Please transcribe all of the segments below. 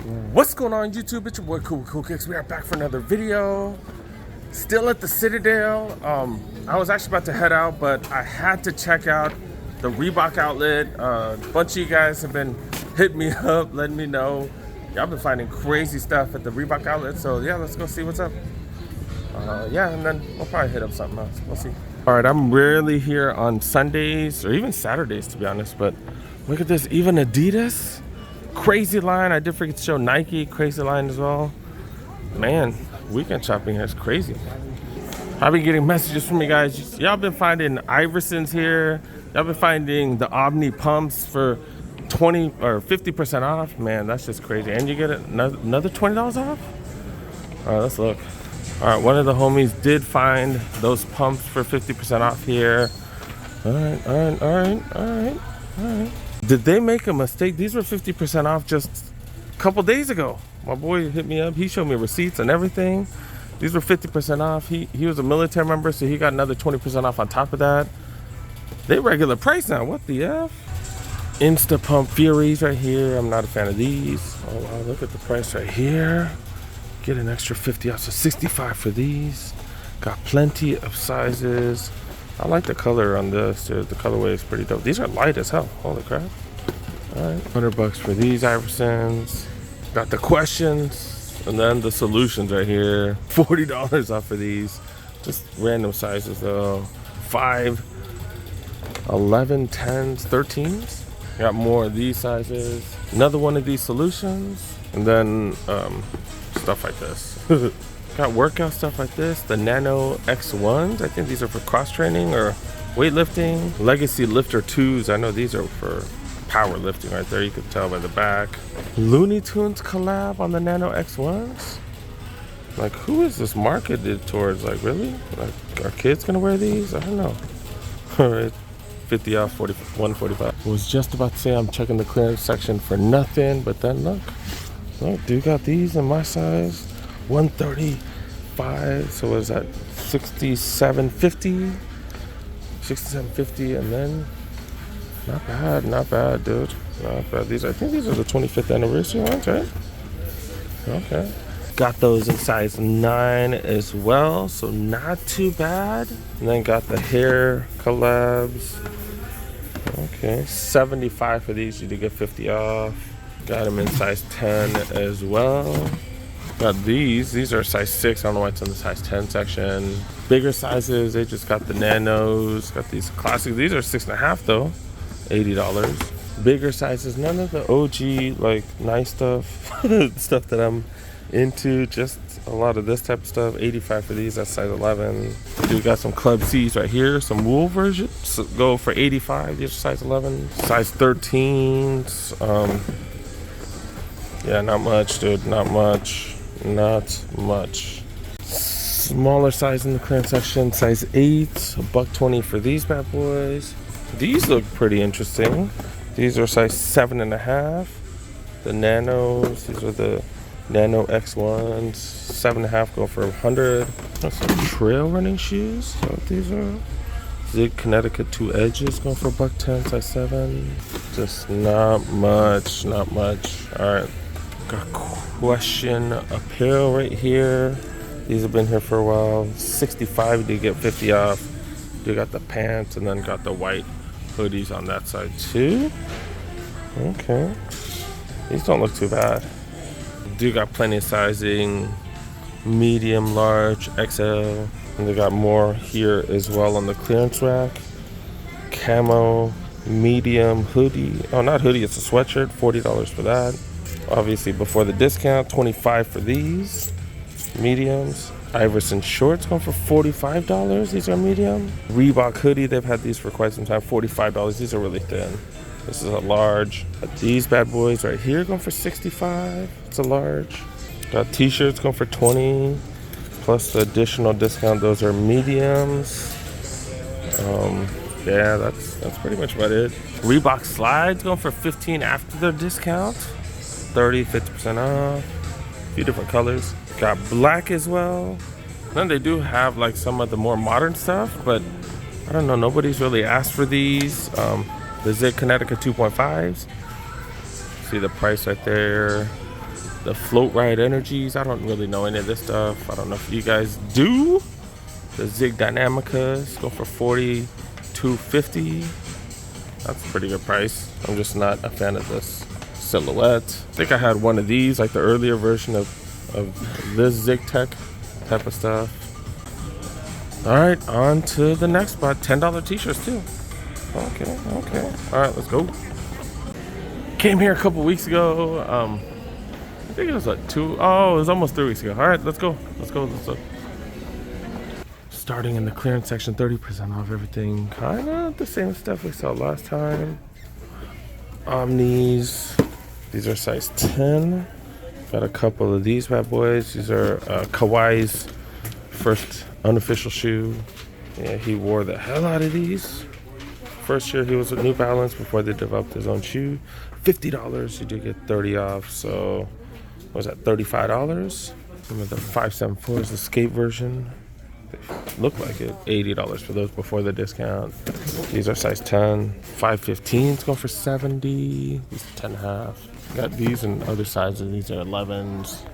What's going on YouTube? It's your boy Cool Kicks. We are back for another video. Still at the Citadel. I was actually about to head out, but I had to check out the Reebok Outlet. A bunch of you guys have been hitting me up, letting me know y'all been finding crazy stuff at the Reebok Outlet. So yeah, let's go see what's up. Yeah, and then we'll probably hit up something else. We'll see. All right, I'm rarely here on Sundays or even Saturdays, to be honest. But look at this, even Adidas. Crazy line. I did forget to show Nike. Crazy line as well. Man, weekend shopping here is crazy. I've been getting messages from you guys. Y'all been finding Iversons here. Y'all been finding the Omni pumps for 20 or 50% off. Man, that's just crazy. And you get another $20 off? All right, let's look. All right, one of the homies did find those pumps for 50% off here. All right. Did they make a mistake? These were 50% off just a couple days ago. My boy hit me up. He showed me receipts and everything. These were 50% off. He was a military member, so he got another 20% off on top of that. They regular price now. What the F? Insta Pump Furies right here. I'm not a fan of these. Oh wow, look at the price right here. Get an extra 50 off, so 65 for these. Got plenty of sizes. I like the color on this, dude. The colorway is pretty dope. These are light as hell. Holy crap. All right, $100 for these Iversons. Got the questions and then the solutions right here. $40 off for these. Just random sizes though. 5, 11, 10s, 13s. Got more of these sizes. Another one of these solutions. And then stuff like this. Got workout stuff like this, the Nano X1s. I think these are for cross training or weightlifting. Legacy Lifter 2s. I know these are for powerlifting right there. You can tell by the back. Looney Tunes collab on the Nano X1s. Like, who is this marketed towards? Like, really? Like, are kids gonna wear these? I don't know. All right, 50 off, 145. Was just about to say I'm checking the clearance section for nothing, but then look, dude got these in my size. 135, so what is that? 67.50, 67.50, and then not bad, dude. Not bad. I think these are the 25th anniversary ones, right? Okay. Got those in size 9 as well, so not too bad. And then got the hair collabs. Okay, 75 for these. You did get 50 off. Got them in size 10 as well. Got these are size 6. I don't know why it's in the size 10 section. Bigger sizes, they just got the nanos. Got these classics. These are 6.5 though, $80. Bigger sizes, none of the OG like nice stuff, stuff that I'm into. Just a lot of this type of stuff. 85 for these. That's size 11. We got some Club C's right here. Some wool versions so go for 85. These are size 11. Size 13s. Yeah, not much, dude. Not much. Smaller size in the clearance section, size 8, $120 for these bad boys. These look pretty interesting. These are size 7.5. The nanos, these are the Nano X1s. 7.5 go for 100. That's some trail running shoes. So these are Zig Connecticut 2 edges going for $110, size 7. Just not much. All right. Got question apparel right here. These have been here for a while. 65, you get 50 off. You got the pants and then got the white hoodies on that side too. Okay, these don't look too bad. Do got plenty of sizing, medium, large, XL, and they got more here as well on the clearance rack. Camo, medium, hoodie. Oh, not hoodie, it's a sweatshirt. $40 for that. Obviously before the discount. 25 for these mediums. Iverson shorts going for $45. These are medium. Reebok hoodie, they've had these for quite some time. $45. These are really thin. This is a large. These bad boys right here going for $65. It's a large. Got t-shirts going for $20 plus the additional discount. Those are mediums. Yeah, that's pretty much about it. Reebok slides going for $15 after their discount. 30, 50% off. A few different colors. Got black as well. Then they do have like some of the more modern stuff, but I don't know, nobody's really asked for these. The Zig Connecticut 2.5s. See the price right there. The Float Ride Energies. I don't really know any of this stuff. I don't know if you guys do. The Zig Dynamicas go for $42.50. That's a pretty good price. I'm just not a fan of this silhouette. I think I had one of these, like the earlier version of this Zig Tech type of stuff. All right, on to the next spot. $10 t-shirts too. Okay. All right, let's go. Came here a couple weeks ago. I think it was like it was almost 3 weeks ago. All right, let's go. Starting in the clearance section, 30% off everything. Kind of the same stuff we saw last time. Omnis. These are size 10. Got a couple of these bad boys. These are Kawhi's first unofficial shoe. Yeah, he wore the hell out of these. First year he was with New Balance before they developed his own shoe. $50. You do get 30 off. So what was that, $35? Some of the 574 is the skate version. They look like it. $80 for those before the discount. These are size 10. 515s going for $70. These are 10.5. Got these in other sizes. These are 11s.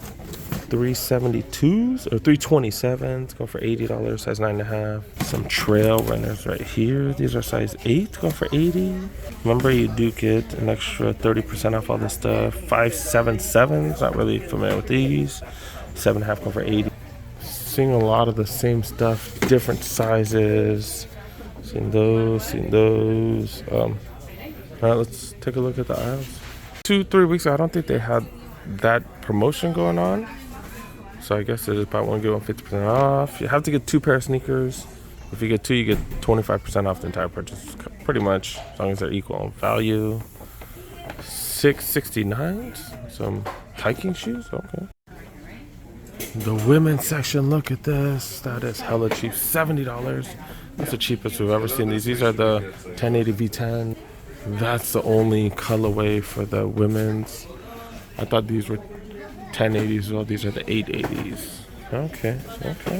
372s or 327s going for $80. Size 9.5. Some trail runners right here. These are size 8 going for $80. Remember, you do get an extra 30% off all this stuff. 577s. Not really familiar with these. 7.5 going for $80. Seeing a lot of the same stuff, different sizes. Seen those. All right, let's take a look at the aisles. 2-3 weeks ago, I don't think they had that promotion going on. So I guess it is about 1 get 1 50% off. You have to get 2 pair of sneakers. If you get 2, you get 25% off the entire purchase. Pretty much, as long as they're equal in value. 669s. Some hiking shoes. Okay. The women's section, look at this. That is hella cheap. $70. That's the cheapest we've ever seen these. These are the 1080 V10. That's the only colorway for the women's. I thought these were 1080s. Well, these are the 880s. Okay,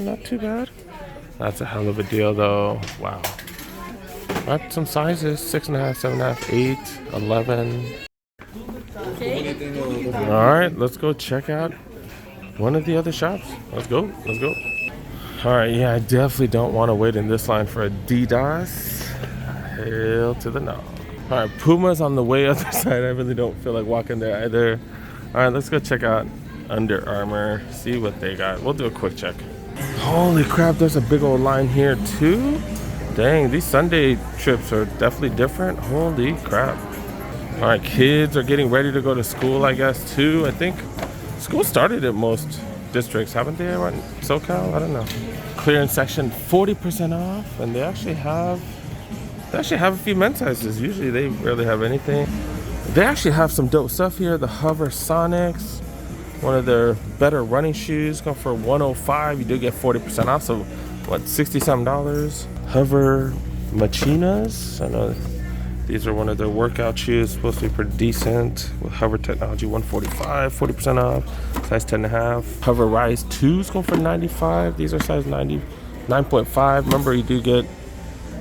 not too bad. That's a hell of a deal, though. Wow. Got some sizes: 6.5, 7.5, 8, 11. All right, let's go check out one of the other shops. Let's go. All right, yeah, I definitely don't want to wait in this line for Adidas. Hell to the no. All right, Puma's on the way other side. I really don't feel like walking there either. All right, let's go check out Under Armour, see what they got. We'll do a quick check. Holy crap, there's a big old line here too. Dang, these Sunday trips are definitely different. Holy crap. All right, kids are getting ready to go to school, I guess, too. I think school started at most districts, haven't they? Around SoCal? I don't know. Clearance section, 40% off, and they actually have a few men's sizes. Usually they rarely have anything. They actually have some dope stuff here. The Hover Sonics, one of their better running shoes, going for $105. You do get 40% off, so what, $60-something? Hover Machinas. I know these are one of their workout shoes, supposed to be pretty decent with Hover technology. $145, 40% off, size 10.5. Hover Rise 2s going for $95. These are size 9.5. Remember, you do get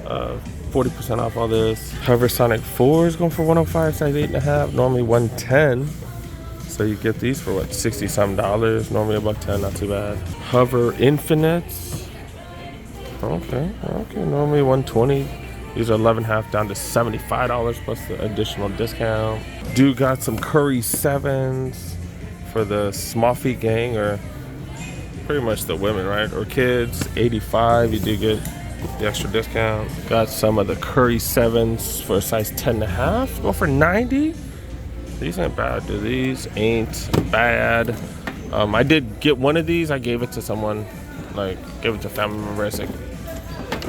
40% off all this. Hover Sonic 4s going for $105, size 8.5. Normally $110. So you get these for what, $60-something? Normally $110, not too bad. Hover Infinites. Okay. Normally $120. These are 11.5 down to $75 plus the additional discount. Dude got some Curry 7s for the small feet gang, or pretty much the women, right? Or kids, $85. You do get the extra discount. Got some of the Curry 7s for a size 10.5. Go for $90. These ain't bad, dude. These ain't bad. I did get one of these. I gave it to someone, like gave it to a family member. I said,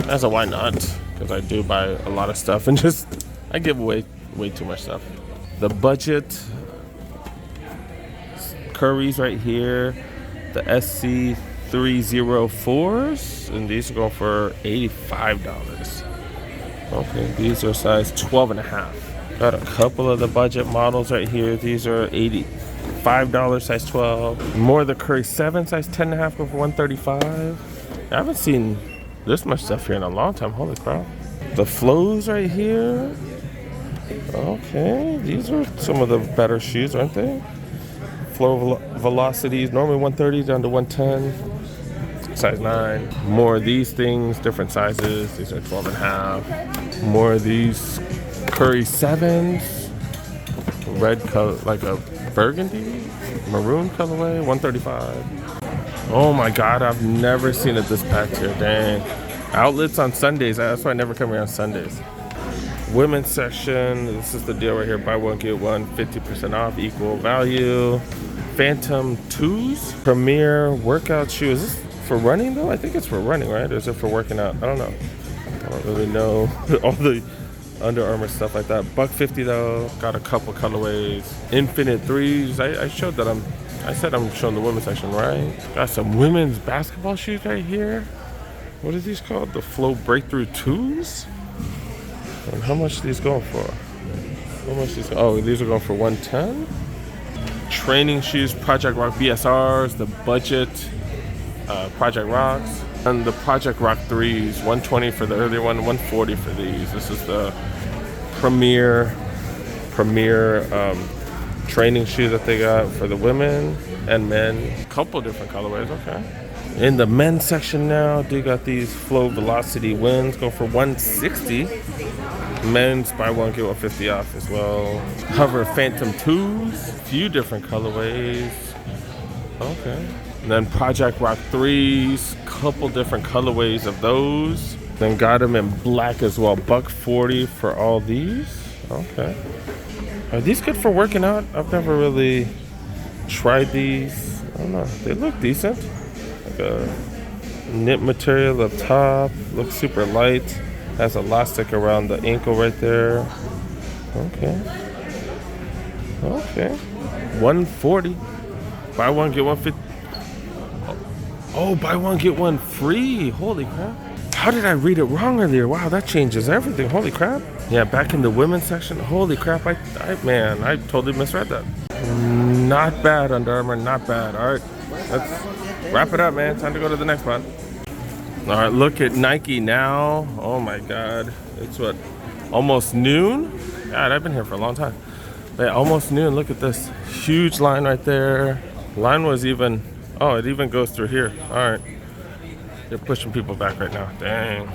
that's a why not? Because I do buy a lot of stuff and I give away way too much stuff. The budget Currys right here, the SC304s, and these are going for $85. Okay, these are size 12.5. Got a couple of the budget models right here. These are $85, size 12. More of the Curry 7, size 10.5, go for $135. I haven't seen this much stuff here in a long time. Holy crap. The Flows right here. Okay, these are some of the better shoes, aren't they? flow velocities. Normally 130 down to 110. Size 9. More of these things, different sizes. These are 12 and a half. More of these Curry 7s. Red color, like a burgundy, maroon colorway, 135. Oh my God, I've never seen it this packed here. Dang. Outlets on Sundays. That's why I never come here on Sundays. Women's section. This is the deal right here. Buy one, get one, 50% off, equal value. Phantom 2s. Premier workout shoes. Is this for running though? I think it's for running, right? Or is it for working out? I don't know. I don't really know all the Under Armour stuff like that. $150 though. Got a couple colorways. Infinite 3s. I showed that I said I'm showing the women's section, right? Got some women's basketball shoes right here. What are these called? The Flow Breakthrough 2s? And how much are these going for? How much these? Oh, these are going for 110. Training shoes, Project Rock BSRs, the budget Project Rocks, and the Project Rock 3s. 120 for the earlier one, 140 for these. This is the premier training shoe that they got for the women and men. Couple different colorways. Okay. In the men's section now, they got these Flow Velocity Winds go for 160. Men's buy one get 150 off as well. Hover Phantom 2s, few different colorways. Okay. And then Project Rock 3s, couple different colorways of those. Then got them in black as well. $140 for all these. Okay. Are these good for working out? I've never really tried these. I don't know. They look decent. Like a knit material up top. Looks super light. Has elastic around the ankle right there. Okay. Okay. 140. Buy one, get 150. Oh, buy one, get one free. Holy crap. How did I read it wrong earlier? Wow, that changes everything. Holy crap. Yeah, back in the women's section. Holy crap. Man, I totally misread that. Not bad, Under Armour. Not bad. All right. Let's wrap it up, man. Time to go to the next spot. All right, look at Nike now. Oh my God. It's what? Almost noon? God, I've been here for a long time. But yeah, almost noon. Look at this huge line right there. Line was even, oh, it even goes through here. All right. They're pushing people back right now. Dang.